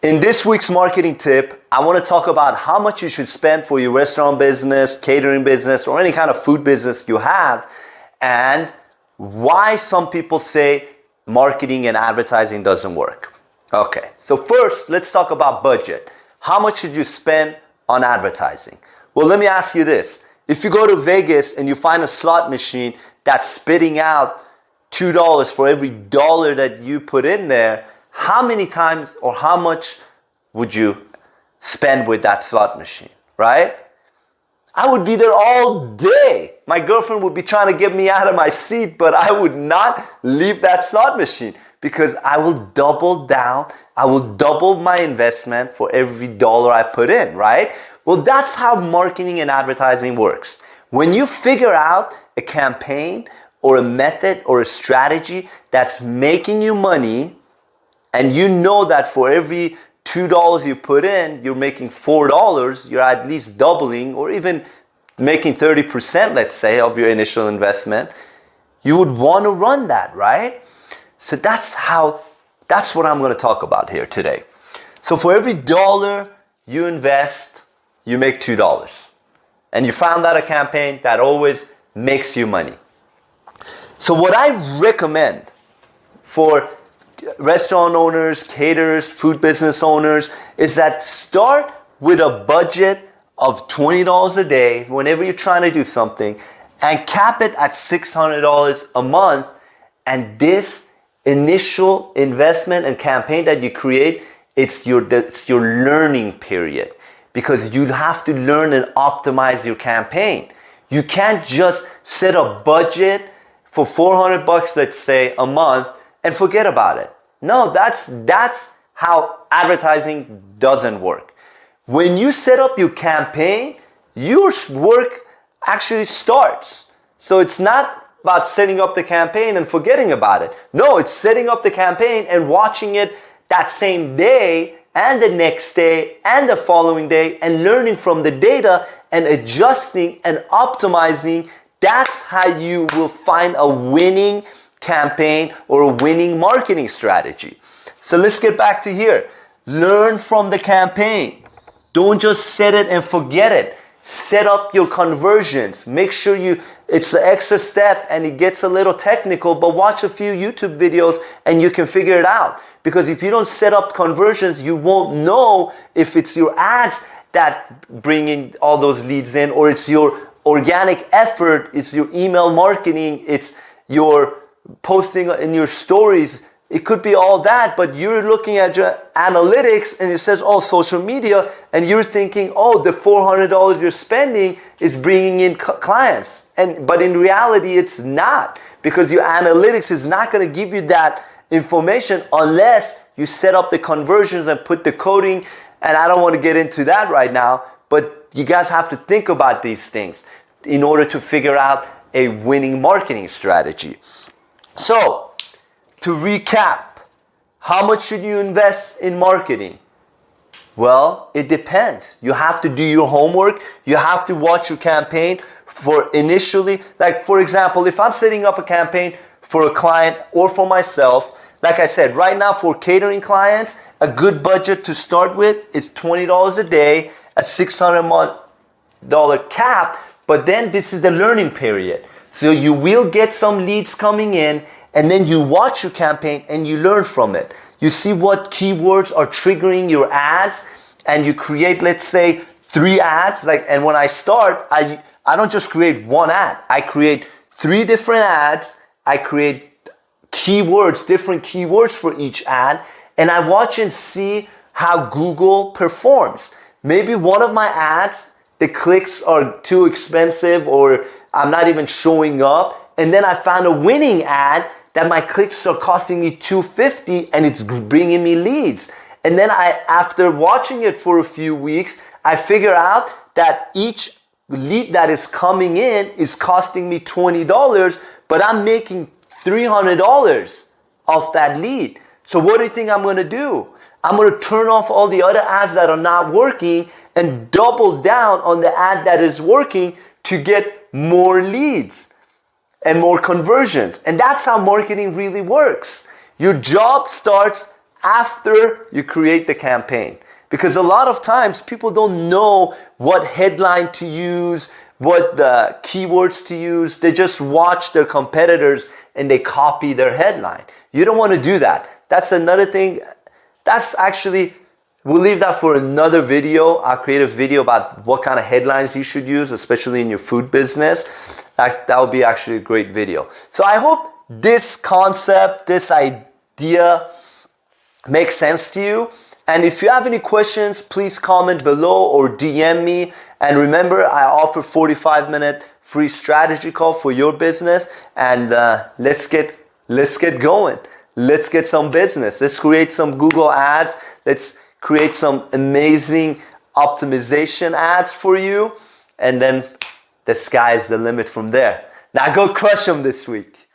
In this week's marketing tip, I want to talk about how much you should spend for your restaurant business, catering business, or any kind of food business you have, and why some people say marketing and advertising doesn't work. Okay, so first, let's talk about budget. How much should you spend on advertising? Well, let me ask you this. If you go to Vegas and you find a slot machine that's spitting out $2 for every dollar that you put in there, how many times or how much would you spend with that slot machine, right? I would be there all day. My girlfriend would be trying to get me out of my seat, but I would not leave that slot machine because I will double down. I will double my investment for every dollar I put in, right? Well, that's how marketing and advertising works. When you figure out a campaign or a method or a strategy that's making you money, and you know that for every $2 you put in, you're making $4, you're at least doubling or even making 30%, let's say, of your initial investment, you would want to run that, right? So that's what I'm going to talk about here today. So for every dollar you invest, you make $2. And you found out a campaign that always makes you money. So what I recommend for restaurant owners, caterers, food business owners is that start with a budget of $20 a day whenever you're trying to do something and cap it at $600 a month. And this initial investment and campaign that you create, it's your learning period because you have to learn and optimize your campaign. You can't just set a budget for $400, let's say, a month and forget about it. No, that's how advertising doesn't work. When you set up your campaign, your work actually starts. So it's not about setting up the campaign and forgetting about it. No, it's setting up the campaign and watching it that same day and the next day and the following day and learning from the data and adjusting and optimizing. That's how you will find a winning campaign or a winning marketing strategy. So let's get back to here. Learn from the campaign. Don't just set it and forget it. Set up your conversions. Make sure it's the extra step and it gets a little technical, but watch a few YouTube videos and you can figure it out. Because if you don't set up conversions, you won't know if it's your ads that bring in all those leads in, or it's your organic effort, it's your email marketing, it's your posting in your stories. It could be all that, but you're looking at your analytics and it says, oh, social media, and you're thinking, oh, the $400 you're spending is bringing in clients. But in reality, it's not, because your analytics is not going to give you that information unless you set up the conversions and put the coding. And I don't want to get into that right now, but you guys have to think about these things in order to figure out a winning marketing strategy. So, to recap, how much should you invest in marketing? Well, it depends. You have to do your homework. You have to watch your campaign for initially. Like, for example, if I'm setting up a campaign for a client or for myself, like I said, right now for catering clients, a good budget to start with is $20 a day, a $600 cap, but then this is the learning period. So you will get some leads coming in, and then you watch your campaign and you learn from it. You see what keywords are triggering your ads, and you create, let's say, 3 ads. And when I start, I don't just create one ad. I create 3 different ads. I create keywords, different keywords for each ad, and I watch and see how Google performs. Maybe one of my ads, the clicks are too expensive or I'm not even showing up, and then I found a winning ad that my clicks are costing me $250 and it's bringing me leads. And then after watching it for a few weeks, I figure out that each lead that is coming in is costing me $20, but I'm making $300 off that lead. So what do you think I'm going to do? I'm going to turn off all the other ads that are not working and double down on the ad that is working to get more leads and more conversions. And that's how marketing really works. Your job starts after you create the campaign. Because a lot of times people don't know what headline to use, what the keywords to use. They just watch their competitors and they copy their headline. You don't want to do that. That's another thing. That's actually, we'll leave that for another video. I'll create a video about what kind of headlines you should use, especially in your food business. That would be actually a great video. So I hope this concept, this idea makes sense to you. And if you have any questions, please comment below or DM me. And remember, I offer 45-minute free strategy call for your business. And let's get going. Let's get some business. Let's create some Google ads. Let's create some amazing optimization ads for you. And then the sky is the limit from there. Now go crush them this week.